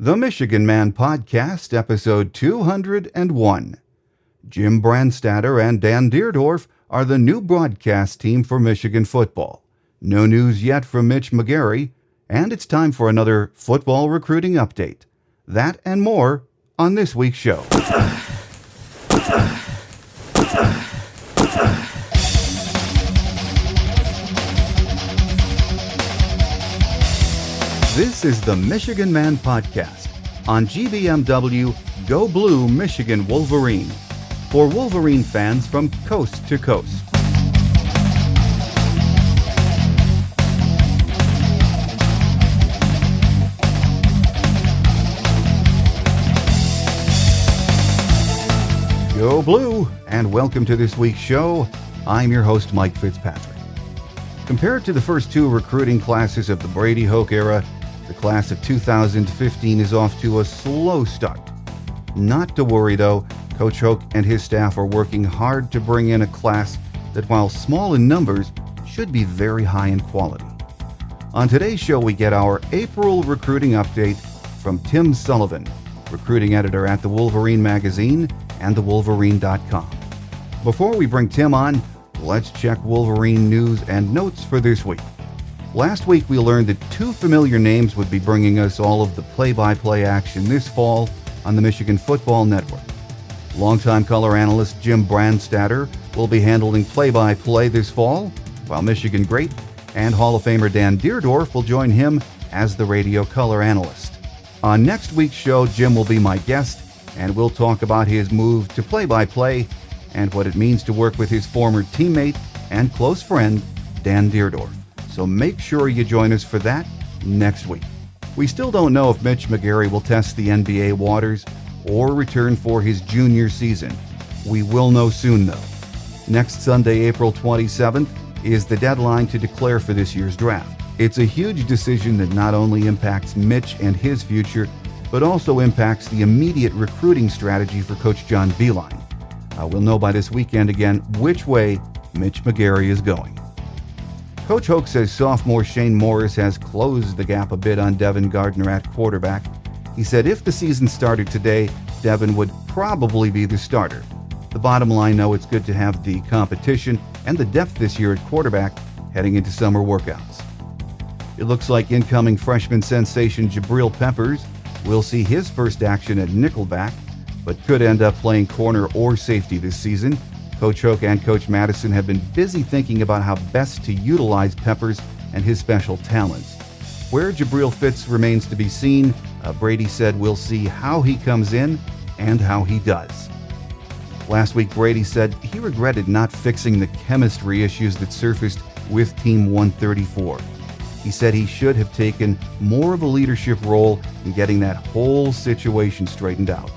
The Michigan Man Podcast, episode 201. Jim Brandstatter and Dan Deerdorf are the new broadcast team for Michigan football. No news yet from Mitch McGary, and it's time for another football recruiting update. That and more on this week's show. This is the Michigan Man Podcast on GBMW Go Blue Michigan Wolverine for Wolverine fans from coast to coast. Go Blue, and welcome to this week's show. I'm your host, Mike Fitzpatrick. Compared to the first two recruiting classes of the Brady Hoke era, the class of 2015 is off to a slow start. Not to worry though, Coach Hoke and his staff are working hard to bring in a class that, while small in numbers, should be very high in quality. On today's show, we get our April recruiting update from Tim Sullivan, recruiting editor at the Wolverine magazine and thewolverine.com. Before we bring Tim on, let's check Wolverine News and Notes for this week. Last week, we learned that two familiar names would be bringing us all of the play-by-play action this fall on the Michigan Football Network. Longtime color analyst Jim Brandstatter will be handling play-by-play this fall, while Michigan great and Hall of Famer Dan Deerdorf will join him as the radio color analyst. On next week's show, Jim will be my guest, and we'll talk about his move to play-by-play and what it means to work with his former teammate and close friend, Dan Deerdorf. So make sure you join us for that next week. We still don't know if Mitch McGary will test the NBA waters or return for his junior season. We will know soon though. Next Sunday, April 27th, is the deadline to declare for this year's draft. It's a huge decision that not only impacts Mitch and his future, but also impacts the immediate recruiting strategy for Coach John Beilein. We'll know by this weekend again which way Mitch McGary is going. Coach Hoke says sophomore Shane Morris has closed the gap a bit on Devin Gardner at quarterback. He said if the season started today, Devin would probably be the starter. The bottom line, though, it's good to have the competition and the depth this year at quarterback heading into summer workouts. It looks like incoming freshman sensation Jabril Peppers will see his first action at nickelback, but could end up playing corner or safety this season. Coach Hoke and Coach Madison have been busy thinking about how best to utilize Peppers and his special talents. Where Jabril fits remains to be seen. Brady said we'll see how he comes in and how he does. Last week, Brady said he regretted not fixing the chemistry issues that surfaced with Team 134. He said he should have taken more of a leadership role in getting that whole situation straightened out.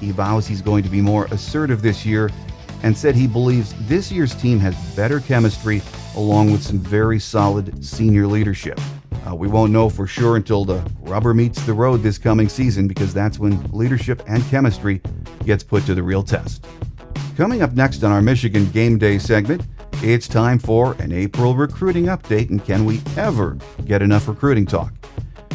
He vows he's going to be more assertive this year and said he believes this year's team has better chemistry along with some very solid senior leadership. We won't know for sure until the rubber meets the road this coming season, because that's when leadership and chemistry gets put to the real test. Coming up next on our Michigan Gameday segment, it's time for an April recruiting update, and can we ever get enough recruiting talk?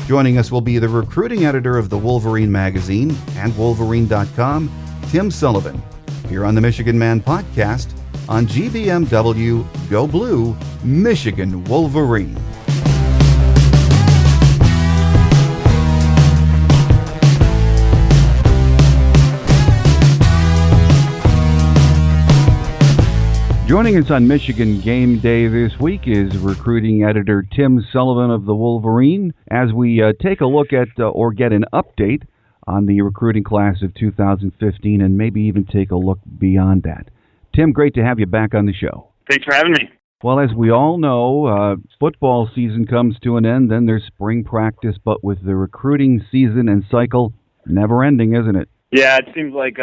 Joining us will be the recruiting editor of the Wolverine magazine and Wolverine.com, Tim Sullivan, here on the Michigan Man Podcast on GBMW Go Blue Michigan Wolverine. Joining us on Michigan Game Day this week is recruiting editor Tim Sullivan of the Wolverine as we take a look at or get an update on the recruiting class of 2015 and maybe even take a look beyond that. Tim, great to have you back on the show. Thanks for having me. Well, as we all know, football season comes to an end, then there's spring practice, but with the recruiting season and cycle never ending, isn't it? Yeah, it seems like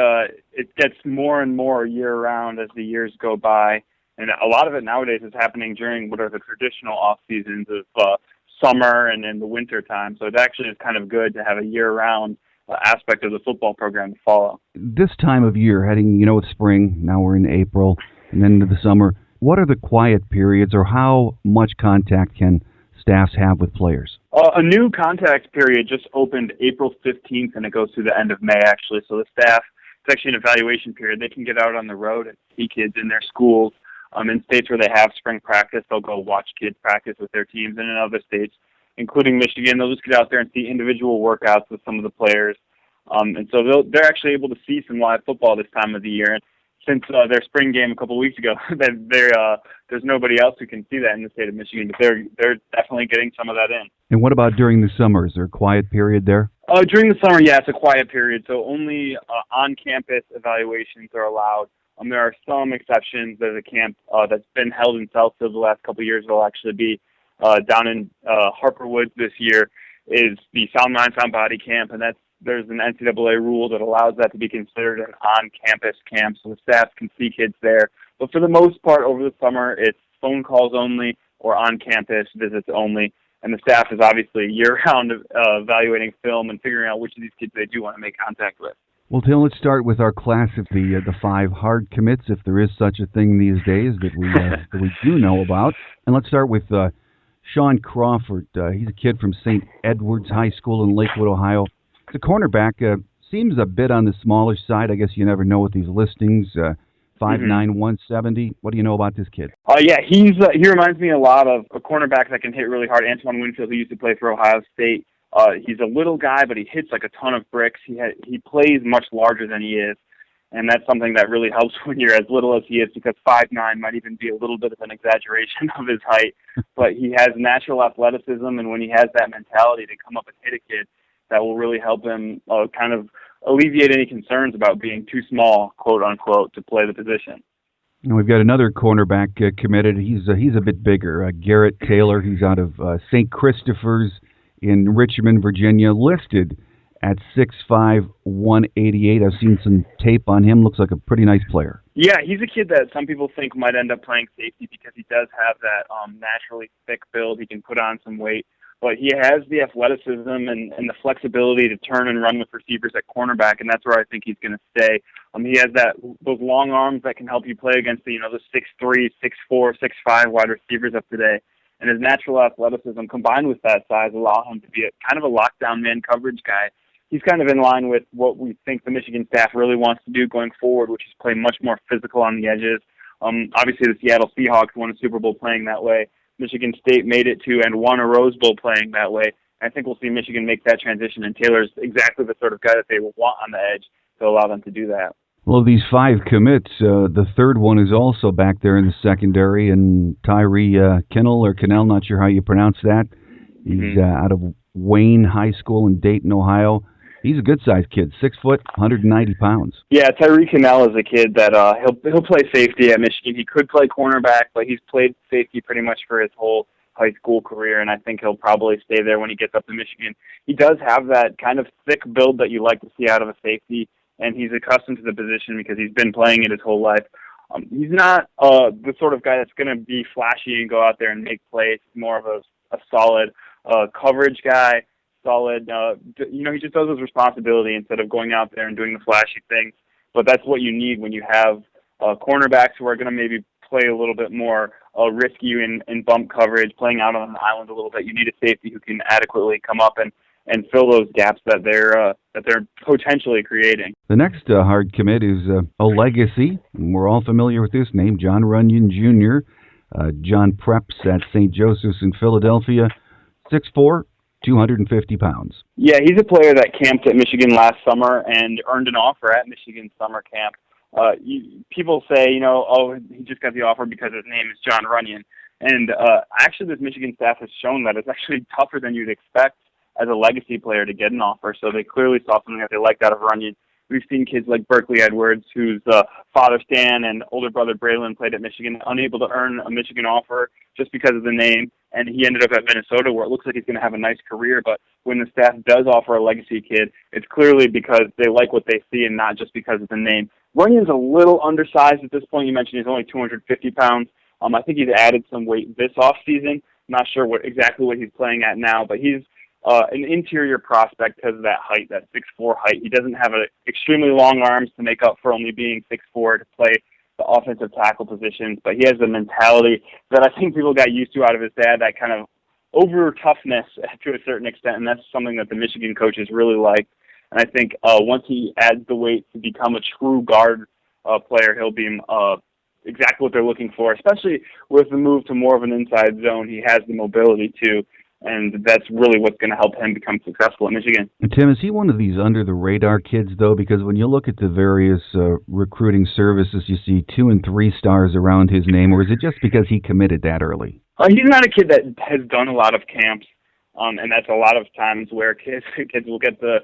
it gets more and more year-round as the years go by, and a lot of it nowadays is happening during what are the traditional off-seasons of summer and in the winter time, so it actually is kind of good to have a year-round aspect of the football program to follow. This time of year, heading, with spring, now we're in April, and then into the summer, what are the quiet periods, or how much contact can staffs have with players? A new contact period just opened April 15th, and it goes through the end of May, actually. So the staff, it's actually an evaluation period. They can get out on the road and see kids in their schools. In states where they have spring practice, they'll go watch kids practice with their teams. And in other states, including Michigan, they'll just get out there and see individual workouts with some of the players. And so they're actually able to see some live football this time of the year. And since their spring game a couple of weeks ago, there's nobody else who can see that in the state of Michigan, but they're definitely getting some of that in. And what about during the summer? Is there a quiet period there? During the summer, yeah, it's a quiet period, so only on-campus evaluations are allowed. There are some exceptions. There's a camp that's been held in Southfield the last couple of years. It'll actually be down in Harper Woods this year, is the Sound Mind, Sound Body camp, and there's an NCAA rule that allows that to be considered an on-campus camp, so the staff can see kids there. But for the most part, over the summer, it's phone calls only or on-campus visits only, and the staff is obviously year-round evaluating film and figuring out which of these kids they do want to make contact with. Well, Tim, let's start with our class of the 5 hard commits, if there is such a thing these days that we do know about. And let's start with Sean Crawford. He's a kid from St. Edward's High School in Lakewood, Ohio. The cornerback seems a bit on the smaller side. I guess you never know with these listings. 5'9", 170. What do you know about this kid? Yeah, he reminds me a lot of a cornerback that can hit really hard. Antoine Winfield, who used to play for Ohio State. He's a little guy, but he hits like a ton of bricks. He plays much larger than he is, and that's something that really helps when you're as little as he is, because 5'9" might even be a little bit of an exaggeration of his height. But he has natural athleticism, and when he has that mentality to come up and hit a kid, that will really help him kind of alleviate any concerns about being too small, quote unquote, to play the position. And we've got another cornerback committed. He's a bit bigger. Garrett Taylor. He's out of St. Christopher's in Richmond, Virginia, listed at 6'5", 188. I've seen some tape on him. Looks like a pretty nice player. Yeah, he's a kid that some people think might end up playing safety because he does have that naturally thick build. He can put on some weight. But he has the athleticism and the flexibility to turn and run with receivers at cornerback, and that's where I think he's going to stay. He has those long arms that can help you play against the 6'3", 6'4", 6'5" wide receivers of today. And his natural athleticism combined with that size allow him to be kind of a lockdown man coverage guy. He's kind of in line with what we think the Michigan staff really wants to do going forward, which is play much more physical on the edges. Obviously, the Seattle Seahawks won a Super Bowl playing that way. Michigan State made it to and won a Rose Bowl playing that way. I think we'll see Michigan make that transition, and Taylor's exactly the sort of guy that they will want on the edge to allow them to do that. Well, of these 5 commits, the third one is also back there in the secondary, and Tyree Kinnell, not sure how you pronounce that. He's out of Wayne High School in Dayton, Ohio. He's a good-sized kid, 6 foot, 190 pounds. Yeah, Tyree Kinnell is a kid that he'll play safety at Michigan. He could play cornerback, but he's played safety pretty much for his whole high school career, and I think he'll probably stay there when he gets up to Michigan. He does have that kind of thick build that you like to see out of a safety, and he's accustomed to the position because he's been playing it his whole life. He's not the sort of guy that's going to be flashy and go out there and make plays. He's more of a solid coverage guy. Solid, he just does his responsibility instead of going out there and doing the flashy things. But that's what you need when you have cornerbacks who are going to maybe play a little bit more risky in bump coverage, playing out on an island a little bit. You need a safety who can adequately come up and fill those gaps that they're potentially creating. The next hard commit is a legacy, and we're all familiar with this name, John Runyon Jr. John preps at St. Joseph's in Philadelphia, 6'4", 250 pounds. Yeah, he's a player that camped at Michigan last summer and earned an offer at Michigan summer camp. People say, he just got the offer because his name is John Runyon. And actually, this Michigan staff has shown that it's actually tougher than you'd expect as a legacy player to get an offer. So they clearly saw something that they liked out of Runyon. We've seen kids like Berkeley Edwards, whose father Stan and older brother Braylon played at Michigan, unable to earn a Michigan offer just because of the name, and he ended up at Minnesota, where it looks like he's going to have a nice career. But when the staff does offer a legacy kid, it's clearly because they like what they see and not just because of the name. Runyon's a little undersized at this point. You mentioned he's only 250 pounds. I think he's added some weight this offseason. Not sure exactly what he's playing at now, but he's an interior prospect because of that height, that 6'4" height. He doesn't have extremely long arms to make up for only being 6'4" to play the offensive tackle positions, but he has the mentality that I think people got used to out of his dad, that kind of over toughness to a certain extent, and that's something that the Michigan coaches really liked. And I think once he adds the weight to become a true guard player, he'll be exactly what they're looking for, especially with the move to more of an inside zone. He has the mobility too, and that's really what's going to help him become successful at Michigan. Tim, is he one of these under-the-radar kids, though? Because when you look at the various recruiting services, you see 2 and 3 stars around his name, or is it just because he committed that early? He's not a kid that has done a lot of camps, and that's a lot of times where kids will get the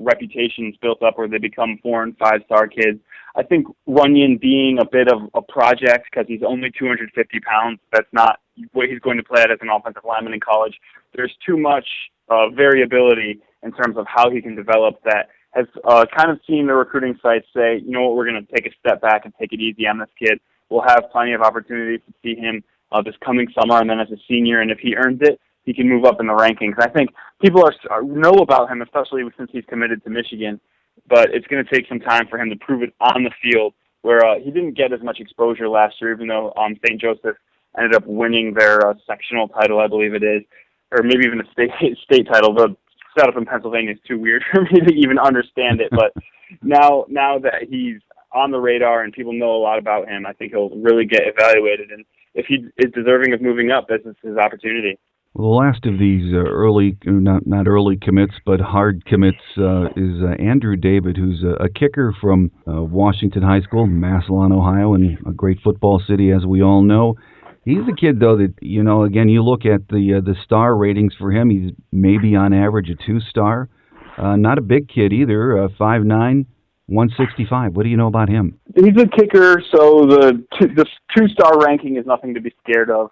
reputations built up where they become 4 and 5 star kids. I think Runyon being a bit of a project because he's only 250 pounds, that's not what he's going to play at as an offensive lineman in college. There's too much variability in terms of how he can develop that has kind of seen the recruiting sites say, you know what, we're going to take a step back and take it easy on this kid. We'll have plenty of opportunities to see him this coming summer and then as a senior, and if he earns it, he can move up in the rankings. I think people know about him, especially since he's committed to Michigan, but it's going to take some time for him to prove it on the field, where he didn't get as much exposure last year, even though St. Joseph ended up winning their sectional title, I believe it is, or maybe even a state title. The setup in Pennsylvania is too weird for me to even understand it, but now that he's on the radar and people know a lot about him, I think he'll really get evaluated, and if he is deserving of moving up, this is his opportunity. Well, the last of these not early commits, but hard commits is Andrew David, who's a kicker from Washington High School, Massillon, Ohio, and a great football city, as we all know. He's a kid, though, that, again, you look at the star ratings for him, he's maybe on average a 2-star. Not a big kid either, 5'9", 165. What do you know about him? He's a kicker, so the 2-star ranking is nothing to be scared of.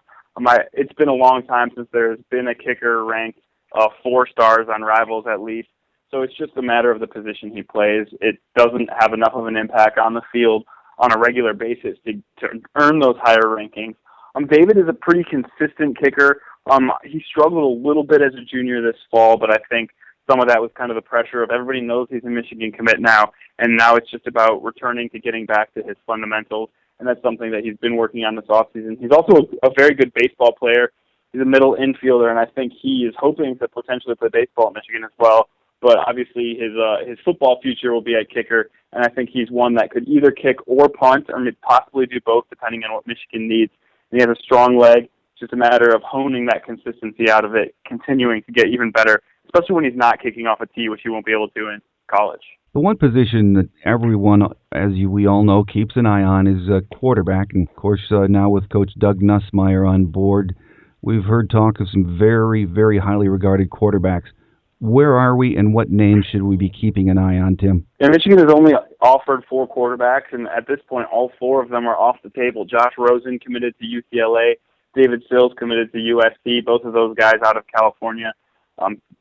It's been a long time since there's been a kicker ranked 4 stars on Rivals at least. So it's just a matter of the position he plays. It doesn't have enough of an impact on the field on a regular basis to earn those higher rankings. David is a pretty consistent kicker. He struggled a little bit as a junior this fall, but I think some of that was kind of the pressure of everybody knows he's a Michigan commit now, and now it's just about returning to getting back to his fundamentals. And that's something that he's been working on this offseason. He's also a very good baseball player. He's a middle infielder, and I think he is hoping to potentially play baseball at Michigan as well. But obviously his football future will be at kicker, and I think he's one that could either kick or punt, or possibly do both depending on what Michigan needs. And he has a strong leg. It's just a matter of honing that consistency out of it, continuing to get even better, especially when he's not kicking off a tee, which he won't be able to in college. The one position that everyone, we all know, keeps an eye on is quarterback. And, of course, now with Coach Doug Nussmeier on board, we've heard talk of some very, very highly regarded quarterbacks. Where are we, and what names should we be keeping an eye on, Tim? Yeah, Michigan has only offered 4 quarterbacks, and at this point, all 4 of them are off the table. Josh Rosen committed to UCLA. David Sills committed to USC, both of those guys out of California.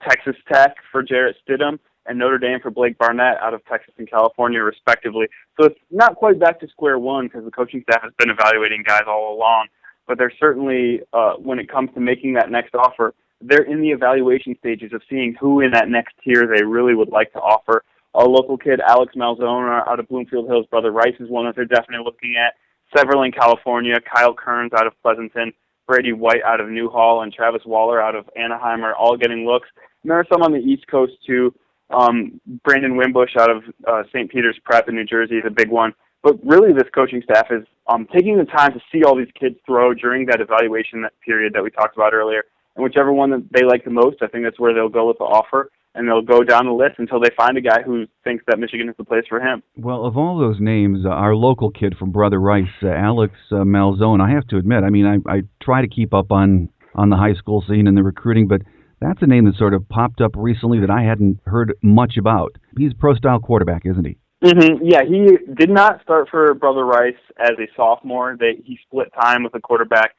Texas Tech for Jarrett Stidham, and Notre Dame for Blake Barnett out of Texas and California, respectively. So it's not quite back to square one because the coaching staff has been evaluating guys all along. But they're certainly, when it comes to making that next offer, they're in the evaluation stages of seeing who in that next tier they really would like to offer. A local kid, Alex Malzone, out of Bloomfield Hills, Brother Rice is one that they're definitely looking at. Several in California, Kyle Kearns out of Pleasanton, Brady White out of Newhall, and Travis Waller out of Anaheim are all getting looks. And there are some on the East Coast, too. Brandon Wimbush out of St. Peter's Prep in New Jersey is a big one. But really this coaching staff is taking the time to see all these kids throw during that evaluation period that we talked about earlier. And whichever one that they like the most, I think that's where they'll go with the offer. And they'll go down the list until they find a guy who thinks that Michigan is the place for him. Well, of all those names, our local kid from Brother Rice, Alex Malzone, I have to admit, I try to keep up on the high school scene and the recruiting, but that's a name that sort of popped up recently that I hadn't heard much about. He's a pro-style quarterback, isn't he? Mm-hmm. Yeah, he did not start for Brother Rice as a sophomore. He split time with a quarterback,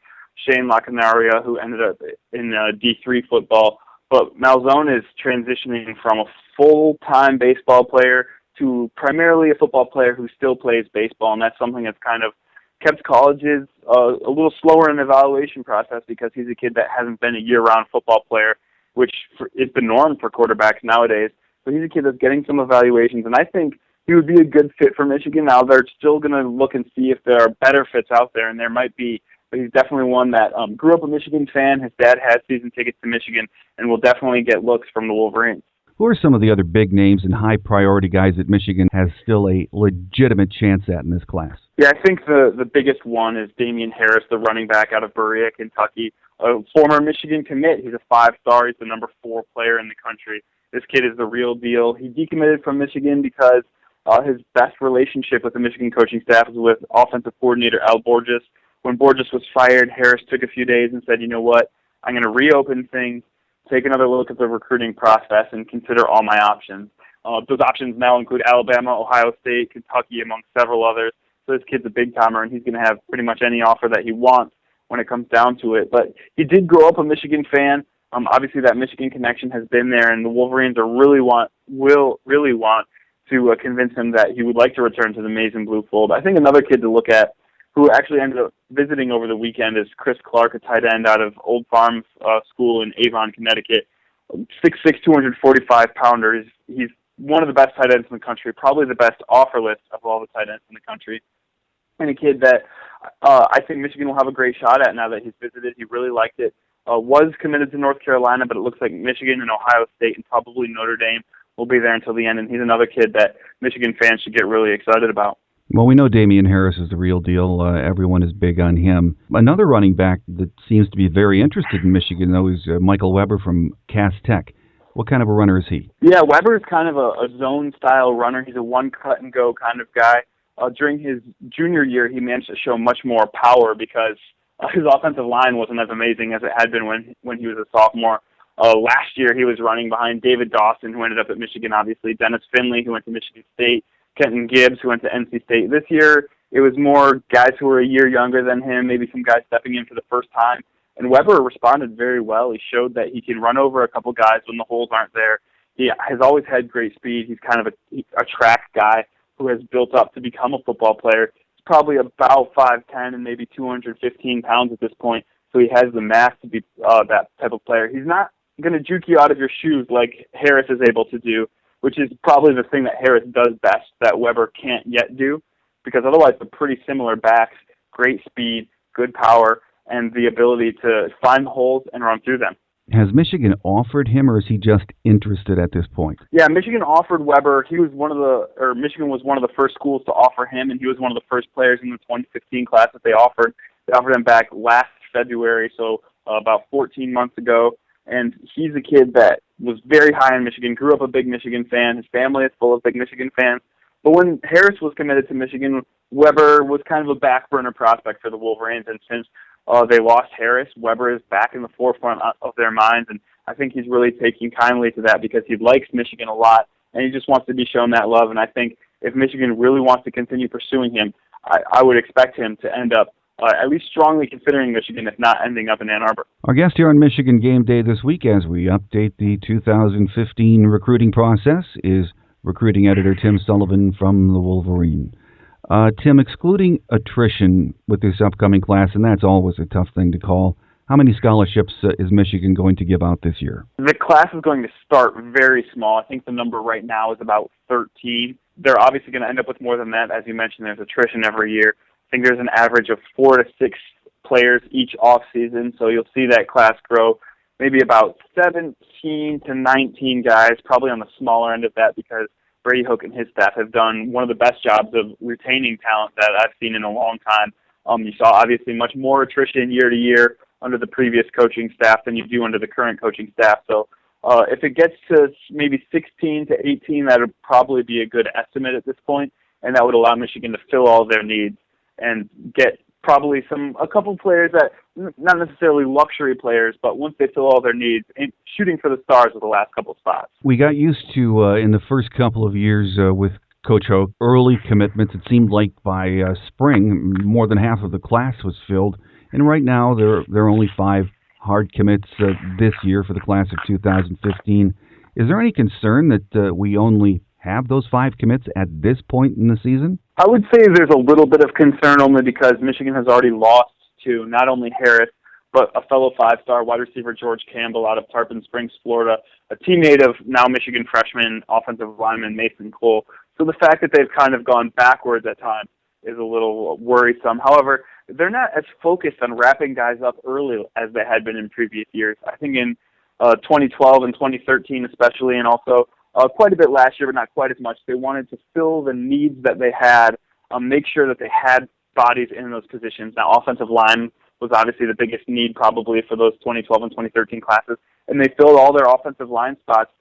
Shane Lacanaria, who ended up in D3 football. But Malzone is transitioning from a full-time baseball player to primarily a football player who still plays baseball, and that's something that's kind of kept colleges a little slower in the evaluation process because he's a kid that hasn't been a year-round football player, which is the norm for quarterbacks nowadays. So he's a kid that's getting some evaluations, and I think he would be a good fit for Michigan. Now they're still going to look and see if there are better fits out there, and there might be but he's definitely one that grew up a Michigan fan. His dad has season tickets to Michigan and will definitely get looks from the Wolverines. Who are some of the other big names and high-priority guys that Michigan has still a legitimate chance at in this class? Yeah, I think the biggest one is Damian Harris, the running back out of Berea, Kentucky, a former Michigan commit. He's a 5-star. He's the number 4 player in the country. This kid is the real deal. He decommitted from Michigan because his best relationship with the Michigan coaching staff was with offensive coordinator Al Borges. When Borges was fired, Harris took a few days and said, you know what, I'm going to reopen things, take another look at the recruiting process, and consider all my options. Those options now include Alabama, Ohio State, Kentucky, among several others. So this kid's a big-timer, and he's going to have pretty much any offer that he wants when it comes down to it. But he did grow up a Michigan fan. Obviously, that Michigan connection has been there, and the Wolverines will really want to convince him that he would like to return to the maize and blue fold. I think another kid to look at who actually ended up visiting over the weekend is Chris Clark, a tight end out of Old Farm School in Avon, Connecticut. 6'6", 245-pounder. He's one of the best tight ends in the country, probably the best offer list of all the tight ends in the country. And a kid that I think Michigan will have a great shot at now that he's visited. He really liked it. Was committed to North Carolina, but it looks like Michigan and Ohio State and probably Notre Dame will be there until the end. And he's another kid that Michigan fans should get really excited about. Well, we know Damian Harris is the real deal. Everyone is big on him. Another running back that seems to be very interested in Michigan, though, is Michael Weber from Cass Tech. What kind of a runner is he? Yeah, Weber is kind of a zone-style runner. He's a one-cut-and-go kind of guy. During his junior year, he managed to show much more power because his offensive line wasn't as amazing as it had been when he was a sophomore. Last year, he was running behind David Dawson, who ended up at Michigan, obviously, Dennis Finley, who went to Michigan State, Kenton Gibbs, who went to NC State. This year, it was more guys who were a year younger than him, maybe some guys stepping in for the first time. And Weber responded very well. He showed that he can run over a couple guys when the holes aren't there. He has always had great speed. He's kind of a track guy who has built up to become a football player. He's probably about 5'10" and maybe 215 pounds at this point, so he has the mass to be that type of player. He's not going to juke you out of your shoes like Harris is able to do, which is probably the thing that Harris does best that Weber can't yet do, because otherwise they're pretty similar backs, great speed, good power, and the ability to find holes and run through them. Has Michigan offered him, or is he just interested at this point? Yeah, Michigan offered Weber. Michigan was one of the first schools to offer him, and he was one of the first players in the 2015 class that they offered. They offered him back last February, so about 14 months ago. And he's a kid that was very high in Michigan, grew up a big Michigan fan. His family is full of big Michigan fans. But when Harris was committed to Michigan, Weber was kind of a back burner prospect for the Wolverines. And since they lost Harris, Weber is back in the forefront of their minds. And I think he's really taking kindly to that because he likes Michigan a lot, and he just wants to be shown that love. And I think if Michigan really wants to continue pursuing him, I would expect him to end up at least strongly considering Michigan, if not ending up in Ann Arbor. Our guest here on Michigan Game Day this week, as we update the 2015 recruiting process, is recruiting editor Tim Sullivan from the Wolverine. Tim, excluding attrition with this upcoming class, and that's always a tough thing to call, how many scholarships is Michigan going to give out this year? The class is going to start very small. I think the number right now is about 13. They're obviously going to end up with more than that. As you mentioned, there's attrition every year. I think there's an average of 4 to 6 players each off season, so you'll see that class grow maybe about 17 to 19 guys, probably on the smaller end of that, because Brady Hoke and his staff have done one of the best jobs of retaining talent that I've seen in a long time. You saw obviously much more attrition year to year under the previous coaching staff than you do under the current coaching staff. So if it gets to maybe 16 to 18, that would probably be a good estimate at this point, and that would allow Michigan to fill all their needs and get probably a couple players that, not necessarily luxury players, but once they fill all their needs, shooting for the stars with the last couple spots. We got used to, in the first couple of years with Coach Hoke, early commitments. It seemed like by spring, more than half of the class was filled. And right now, there are only 5 hard commits this year for the class of 2015. Is there any concern that we only have those 5 commits at this point in the season? I would say there's a little bit of concern only because Michigan has already lost to not only Harris, but a fellow 5-star wide receiver, George Campbell, out of Tarpon Springs, Florida, a teammate of now Michigan freshman offensive lineman Mason Cole. So the fact that they've kind of gone backwards at times is a little worrisome. However, they're not as focused on wrapping guys up early as they had been in previous years. I think in 2012 and 2013 especially, and also quite a bit last year, but not quite as much, they wanted to fill the needs that they had, make sure that they had bodies in those positions. Now, offensive line was obviously the biggest need probably for those 2012 and 2013 classes, and they filled all their offensive line spots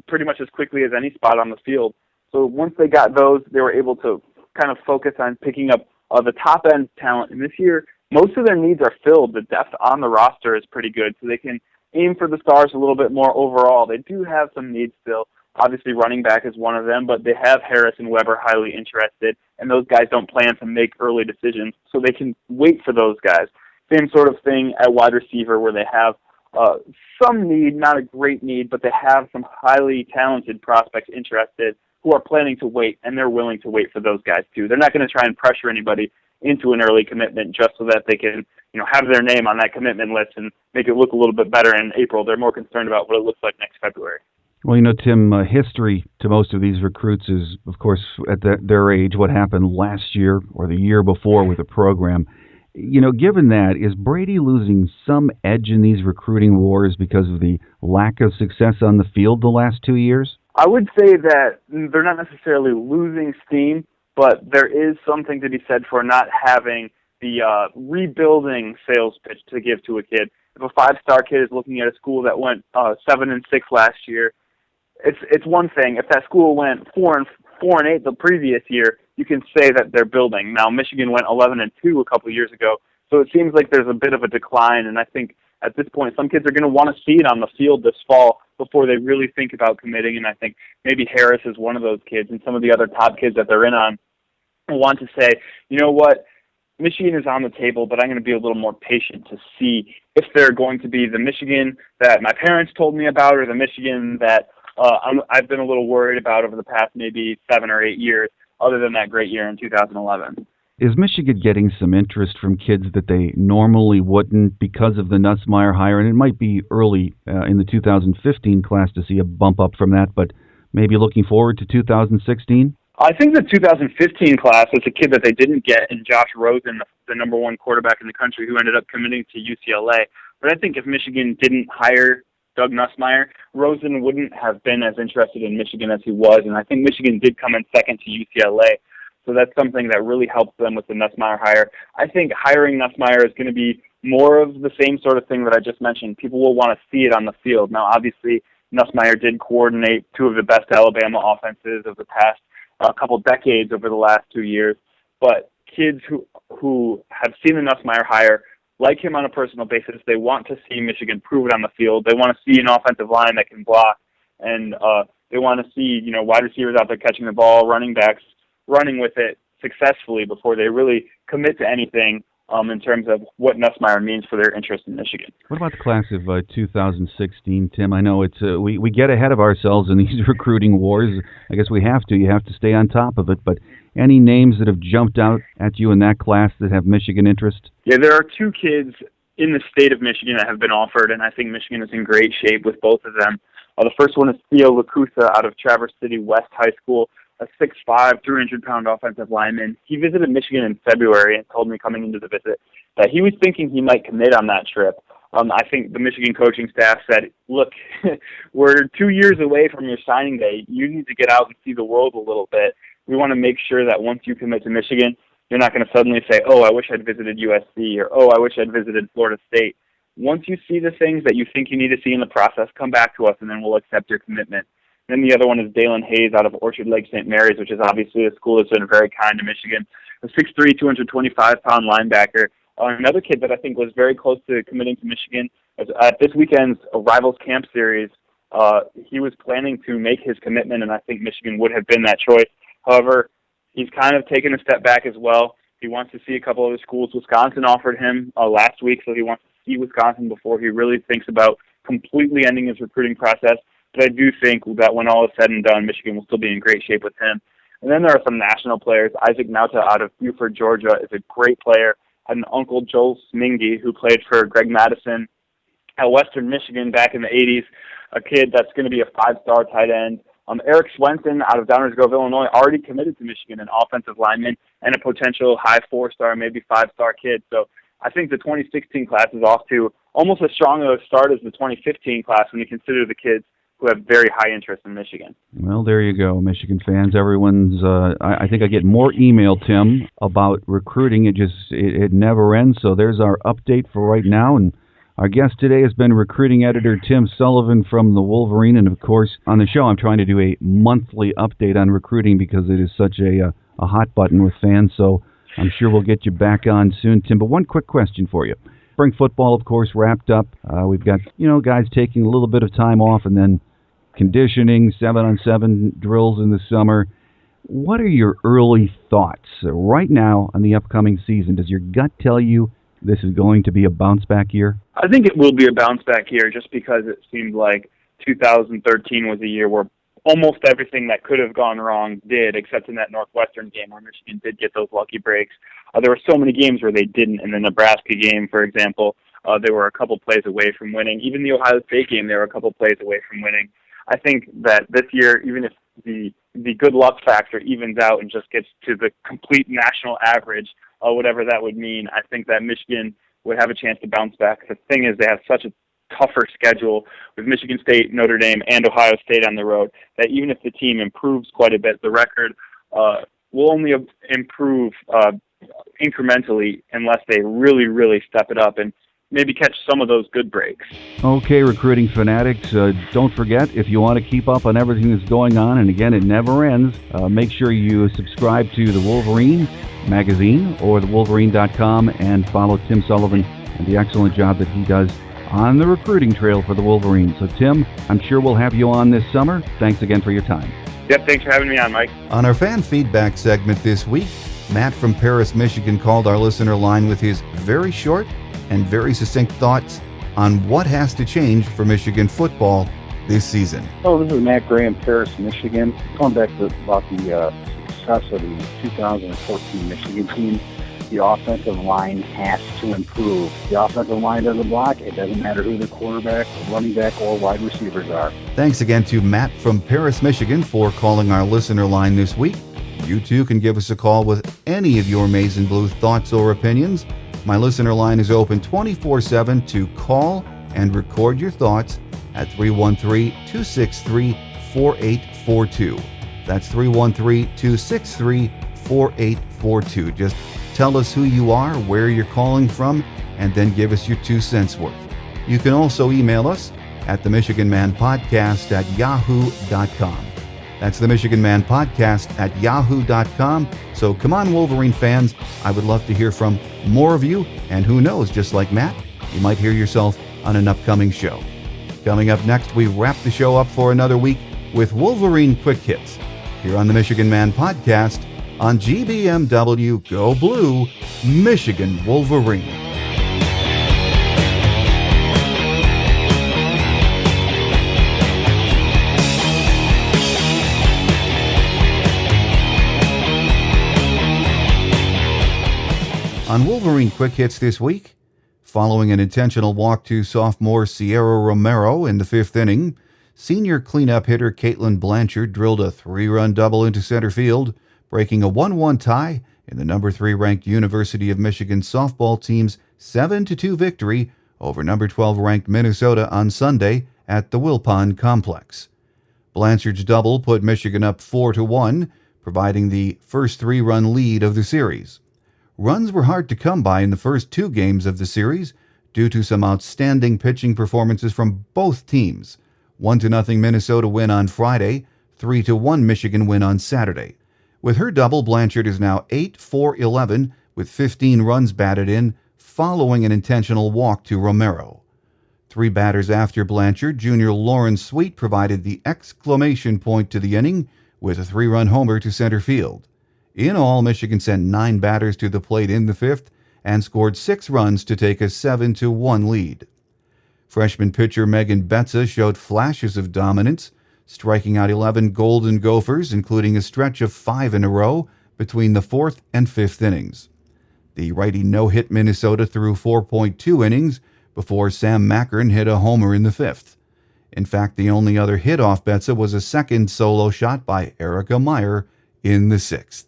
pretty much as quickly as any spot on the field. So once they got those, they were able to kind of focus on picking up the top-end talent. And this year, most of their needs are filled. The depth on the roster is pretty good, so they can aim for the stars a little bit more overall. They do have some needs still. Obviously, running back is one of them, but they have Harris and Weber highly interested, and those guys don't plan to make early decisions, so they can wait for those guys. Same sort of thing at wide receiver where they have some need, not a great need, but they have some highly talented prospects interested who are planning to wait, and they're willing to wait for those guys too. They're not going to try and pressure anybody into an early commitment just so that they can, have their name on that commitment list and make it look a little bit better in April. They're more concerned about what it looks like next February. Well, Tim, history to most of these recruits is, of course, at their age, what happened last year or the year before with the program. Given that, is Brady losing some edge in these recruiting wars because of the lack of success on the field the last 2 years? I would say that they're not necessarily losing steam, but there is something to be said for not having the rebuilding sales pitch to give to a kid. If a five-star kid is looking at a school that went 7-6 last year, it's one thing. If that school went 4-8 the previous year, you can say that they're building. Now, Michigan went 11-2 a couple of years ago, so it seems like there's a bit of a decline, and I think at this point some kids are going to want to see it on the field this fall before they really think about committing, and I think maybe Harris is one of those kids, and some of the other top kids that they're in on want to say, you know what, Michigan is on the table, but I'm going to be a little more patient to see if they're going to be the Michigan that my parents told me about or the Michigan that I've been a little worried about over the past maybe 7 or 8 years, other than that great year in 2011. Is Michigan getting some interest from kids that they normally wouldn't because of the Nussmeier hire? And it might be early in the 2015 class to see a bump up from that, but maybe looking forward to 2016? I think the 2015 class was a kid that they didn't get in Josh Rosen, the number one quarterback in the country, who ended up committing to UCLA. But I think if Michigan didn't hire Doug Nussmeier, Rosen wouldn't have been as interested in Michigan as he was, and I think Michigan did come in second to UCLA. So that's something that really helps them with the Nussmeier hire. I think hiring Nussmeier is going to be more of the same sort of thing that I just mentioned. People will want to see it on the field. Now, obviously, Nussmeier did coordinate two of the best Alabama offenses of the past couple decades over the last 2 years. But kids who have seen the Nussmeier hire like him on a personal basis. They want to see Michigan prove it on the field. They want to see an offensive line that can block, and they want to see wide receivers out there catching the ball, running backs running with it successfully before they really commit to anything in terms of what Nussmeier means for their interest in Michigan. What about the class of 2016, Tim? I know it's we get ahead of ourselves in these recruiting wars. I guess we have to. You have to stay on top of it. But any names that have jumped out at you in that class that have Michigan interest? Yeah, there are two kids in the state of Michigan that have been offered, and I think Michigan is in great shape with both of them. The first one is Theo Lacusa out of Traverse City West High School, a 6'5", 300-pound offensive lineman. He visited Michigan in February and told me coming into the visit that he was thinking he might commit on that trip. I think the Michigan coaching staff said, look, we're 2 years away from your signing day. You need to get out and see the world a little bit. We want to make sure that once you commit to Michigan, you're not going to suddenly say, oh, I wish I'd visited USC, or oh, I wish I'd visited Florida State. Once you see the things that you think you need to see in the process, come back to us, and then we'll accept your commitment. Then the other one is Dalen Hayes out of Orchard Lake St. Mary's, which is obviously a school that's been very kind to Michigan. A 6'3", 225-pound linebacker. Another kid that I think was very close to committing to Michigan. At this weekend's Rivals Camp Series, he was planning to make his commitment, and I think Michigan would have been that choice. However, he's kind of taken a step back as well. He wants to see a couple other schools. Wisconsin offered him last week, so he wants to see Wisconsin before he really thinks about completely ending his recruiting process. But I do think that when all is said and done, Michigan will still be in great shape with him. And then there are some national players. Isaac Nauta out of Buford, Georgia, is a great player. Had an uncle, Joel Smingy, who played for Greg Madison at Western Michigan back in the 80s, a kid that's going to be a 5-star tight end. Eric Swenson out of Downers Grove, Illinois, already committed to Michigan, an offensive lineman and a potential high 4-star, maybe 5-star kid. So I think the 2016 class is off to almost as strong a start as the 2015 class when you consider the kids who have very high interest in Michigan. Well, there you go, Michigan fans. Everyone's, I think I get more email, Tim, about recruiting. It never ends. So there's our update for right now. And our guest today has been recruiting editor Tim Sullivan from the Wolverine. And, of course, on the show, I'm trying to do a monthly update on recruiting because it is such a hot button with fans. So I'm sure we'll get you back on soon, Tim. But one quick question for you. Spring football, of course, wrapped up. We've got, guys taking a little bit of time off and then conditioning, 7-on-7 drills in the summer. What are your early thoughts right now on the upcoming season? Does your gut tell you this is going to be a bounce-back year? I think it will be a bounce-back year just because it seemed like 2013 was a year where almost everything that could have gone wrong did, except in that Northwestern game where Michigan did get those lucky breaks. There were so many games where they didn't. In the Nebraska game, for example, they were a couple plays away from winning. Even the Ohio State game, they were a couple plays away from winning. I think that this year, even if the good luck factor evens out and just gets to the complete national average, whatever that would mean, I think that Michigan would have a chance to bounce back. The thing is, they have such a tougher schedule with Michigan State, Notre Dame, and Ohio State on the road that even if the team improves quite a bit, the record will only improve incrementally unless they really, really step it up and maybe catch some of those good breaks. Okay, recruiting fanatics, don't forget, if you want to keep up on everything that's going on, and again, it never ends, make sure you subscribe to the Wolverine magazine or thewolverine.com and follow Tim Sullivan and the excellent job that he does on the recruiting trail for the Wolverine. So, Tim, I'm sure we'll have you on this summer. Thanks again for your time. Yep, thanks for having me on, Mike. On our fan feedback segment this week, Matt from Paris, Michigan called our listener line with his very short and very succinct thoughts on what has to change for Michigan football this season. Oh, this is Matt Gray in Paris, Michigan. Going back to about the success of the 2014 Michigan team, the offensive line has to improve. The offensive line doesn't block. It doesn't matter who the quarterback, running back, or wide receivers are. Thanks again to Matt from Paris, Michigan for calling our listener line this week. You too can give us a call with any of your Maize and Blue thoughts or opinions. My listener line is open 24/7 to call and record your thoughts at 313-263-4842. That's 313-263-4842. Just tell us who you are, where you're calling from, and then give us your 2 cents worth. You can also email us at themichiganmanpodcast@yahoo.com. That's the Michigan Man Podcast at yahoo.com. So come on, Wolverine fans. I would love to hear from more of you. And who knows, just like Matt, you might hear yourself on an upcoming show. Coming up next, we wrap the show up for another week with Wolverine Quick Hits here on the Michigan Man Podcast on GBMW Go Blue, Michigan Wolverine. On Wolverine Quick Hits this week, following an intentional walk to sophomore Sierra Romero in the 5th inning, senior cleanup hitter Caitlin Blanchard drilled a 3-run double into center field, breaking a 1-1 tie in the number 3 ranked University of Michigan softball team's 7-2 victory over number 12 ranked Minnesota on Sunday at the Wilpon Complex. Blanchard's double put Michigan up 4-1, providing the first 3-run lead of the series. Runs were hard to come by in the first 2 games of the series due to some outstanding pitching performances from both teams. 1-0 Minnesota win on Friday, 3-1 Michigan win on Saturday. With her double, Blanchard is now 8-for-11 with 15 runs batted in following an intentional walk to Romero. 3 batters after Blanchard, junior Lauren Sweet provided the exclamation point to the inning with a 3-run homer to center field. In all, Michigan sent 9 batters to the plate in the 5th and scored 6 runs to take a 7-1 lead. Freshman pitcher Megan Betza showed flashes of dominance, striking out 11 Golden Gophers, including a stretch of 5 in a row between the 4th and 5th innings. The righty no-hit Minnesota threw 4.2 innings before Sam Mackern hit a homer in the 5th. In fact, the only other hit off Betsa was a second solo shot by Erica Meyer in the 6th.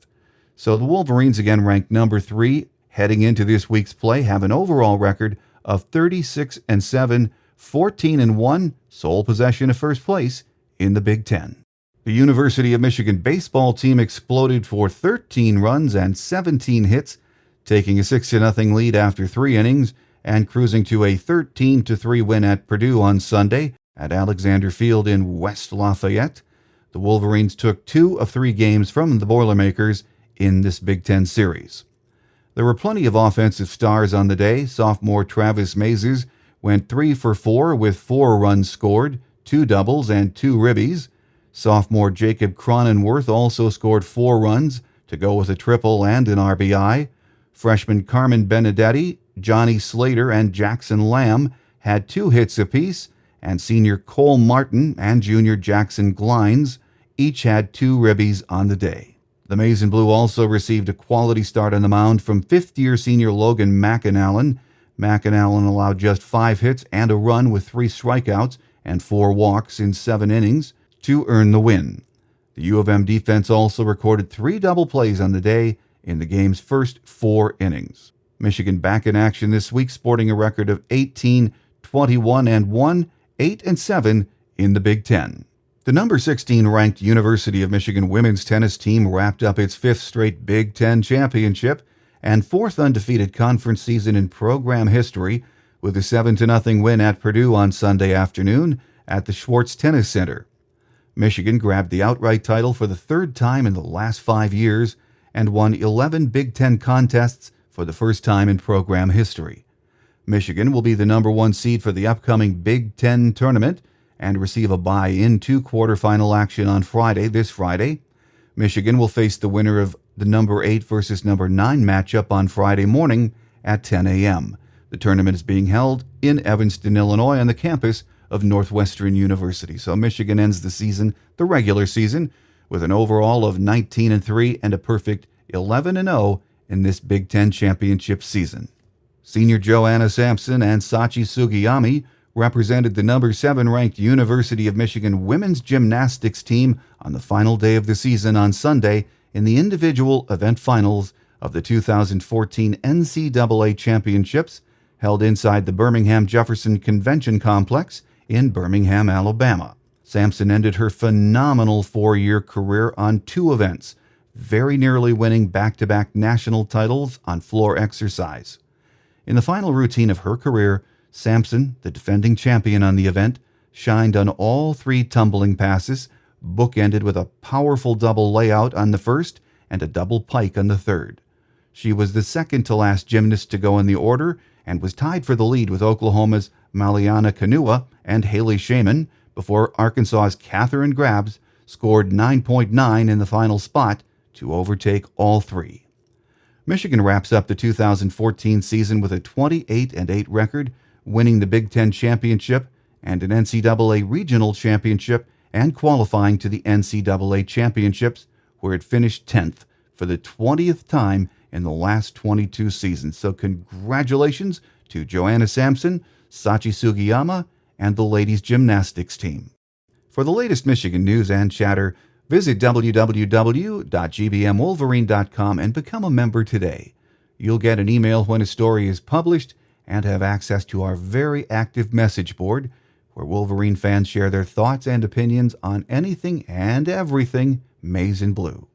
So the Wolverines, again ranked number 3, heading into this week's play, have an overall record of 36-7, 14-1, sole possession of first place in the Big Ten. The University of Michigan baseball team exploded for 13 runs and 17 hits, taking a 6-0 lead after 3 innings and cruising to a 13-3 win at Purdue on Sunday at Alexander Field in West Lafayette. The Wolverines took 2 of 3 games from the Boilermakers in this Big Ten series. There were plenty of offensive stars on the day. Sophomore Travis Mazes went 3 for 4 with 4 runs scored, 2 doubles, and 2 ribbies. Sophomore Jacob Cronenworth also scored 4 runs to go with a triple and an RBI. Freshman Carmen Benedetti, Johnny Slater, and Jackson Lamb had 2 hits apiece, and senior Cole Martin and junior Jackson Glines each had 2 ribbies on the day. The Maize and Blue also received a quality start on the mound from fifth-year senior Logan McAnallen. McAnallen allowed just 5 hits and a run with 3 strikeouts and 4 walks in 7 innings to earn the win. The U of M defense also recorded 3 double plays on the day in the game's first 4 innings. Michigan back in action this week, sporting a record of 18-21-1, 8-7 in the Big Ten. The number 16 ranked University of Michigan women's tennis team wrapped up its 5th straight Big Ten championship and 4th undefeated conference season in program history with a 7-0 win at Purdue on Sunday afternoon at the Schwartz Tennis Center. Michigan grabbed the outright title for the 3rd time in the last 5 years and won 11 Big Ten contests for the first time in program history. Michigan will be the number 1 seed for the upcoming Big Ten tournament and receive a bye into quarterfinal action on this Friday. Michigan will face the winner of the number 8 versus number 9 matchup on Friday morning at 10 a.m. The tournament is being held in Evanston, Illinois, on the campus of Northwestern University. So Michigan ends the regular season, with an overall of 19-3 and a perfect 11-0 in this Big Ten championship season. Senior Joanna Sampson and Sachi Sugiyami represented the number 7 ranked University of Michigan women's gymnastics team on the final day of the season on Sunday in the individual event finals of the 2014 NCAA Championships held inside the Birmingham Jefferson Convention Complex in Birmingham, Alabama. Sampson ended her phenomenal 4-year career on 2 events, very nearly winning back-to-back national titles on floor exercise. In the final routine of her career, Sampson, the defending champion on the event, shined on all 3 tumbling passes, bookended with a powerful double layout on the first and a double pike on the third. She was the second to last gymnast to go in the order and was tied for the lead with Oklahoma's Maliana Kanua and Haley Shaman before Arkansas's Catherine Grabs scored 9.9 in the final spot to overtake all 3. Michigan wraps up the 2014 season with a 28-8 record, winning the Big Ten championship and an NCAA regional championship and qualifying to the NCAA championships, where it finished 10th for the 20th time in the last 22 seasons. So congratulations to Joanna Sampson, Sachi Sugiyama, and the ladies gymnastics team. For the latest Michigan news and chatter, visit www.gbmwolverine.com and become a member today. You'll get an email when a story is published and have access to our very active message board, where Wolverine fans share their thoughts and opinions on anything and everything Maize and Blue.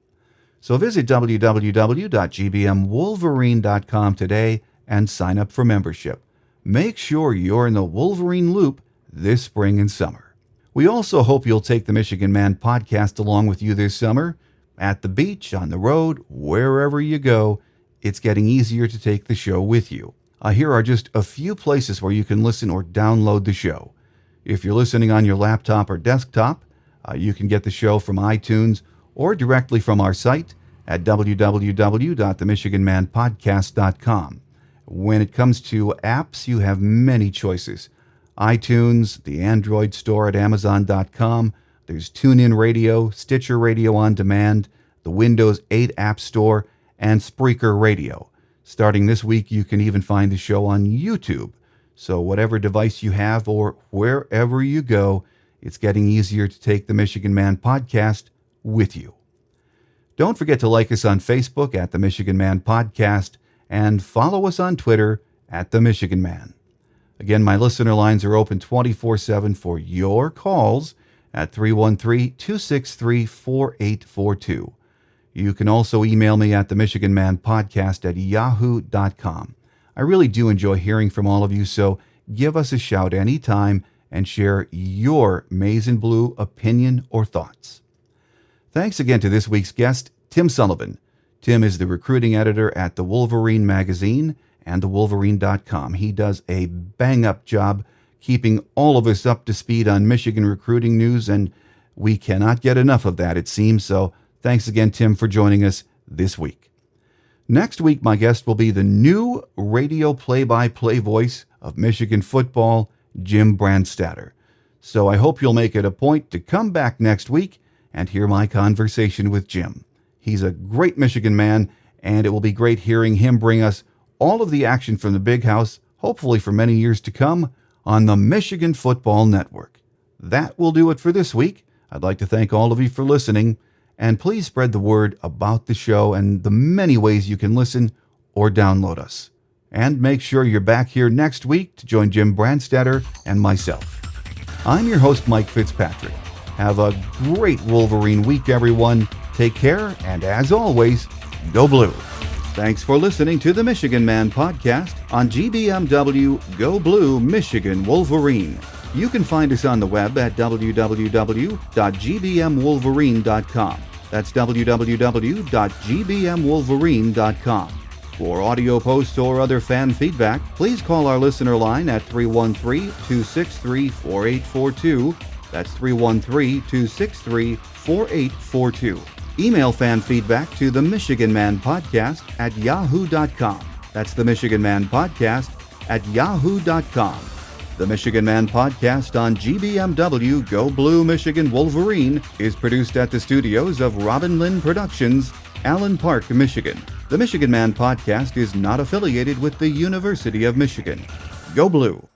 So visit www.gbmwolverine.com today and sign up for membership. Make sure you're in the Wolverine loop this spring and summer. We also hope you'll take the Michigan Man podcast along with you this summer. At the beach, on the road, wherever you go, it's getting easier to take the show with you. Here are just a few places where you can listen or download the show. If you're listening on your laptop or desktop, you can get the show from iTunes or directly from our site at www.themichiganmanpodcast.com. When it comes to apps, you have many choices. iTunes, the Android store at Amazon.com, there's TuneIn Radio, Stitcher Radio On Demand, the Windows 8 App Store, and Spreaker Radio. Starting this week, you can even find the show on YouTube. So whatever device you have or wherever you go, it's getting easier to take the Michigan Man podcast with you. Don't forget to like us on Facebook at the Michigan Man Podcast and follow us on Twitter at the Michigan Man. Again, my listener lines are open 24/7 for your calls at 313-263-4842. You can also email me at the Michigan Man Podcast at yahoo.com. I really do enjoy hearing from all of you, so give us a shout anytime and share your Maize and Blue opinion or thoughts. Thanks again to this week's guest, Tim Sullivan. Tim is the recruiting editor at the Wolverine magazine and thewolverine.com. He does a bang-up job keeping all of us up to speed on Michigan recruiting news, and we cannot get enough of that, it seems. So thanks again, Tim, for joining us this week. Next week, my guest will be the new radio play-by-play voice of Michigan football, Jim Brandstatter. So I hope you'll make it a point to come back next week and hear my conversation with Jim. He's a great Michigan man, and it will be great hearing him bring us all of the action from the Big House, hopefully for many years to come, on the Michigan Football Network. That will do it for this week. I'd like to thank all of you for listening, and please spread the word about the show and the many ways you can listen or download us. And make sure you're back here next week to join Jim Brandstatter and myself. I'm your host, Mike Fitzpatrick. Have a great Wolverine week, everyone. Take care, and as always, go blue. Thanks for listening to the Michigan Man podcast on GBMW Go Blue Michigan Wolverine. You can find us on the web at www.gbmwolverine.com. That's www.gbmwolverine.com. For audio posts or other fan feedback, please call our listener line at 313-263-4842. That's 313-263-4842. Email fan feedback to the Michigan Man Podcast at yahoo.com. That's the Michigan Man Podcast at yahoo.com. The Michigan Man Podcast on GBMW Go Blue Michigan Wolverine is produced at the studios of Robin Lynn Productions, Allen Park, Michigan. The Michigan Man Podcast is not affiliated with the University of Michigan. Go Blue.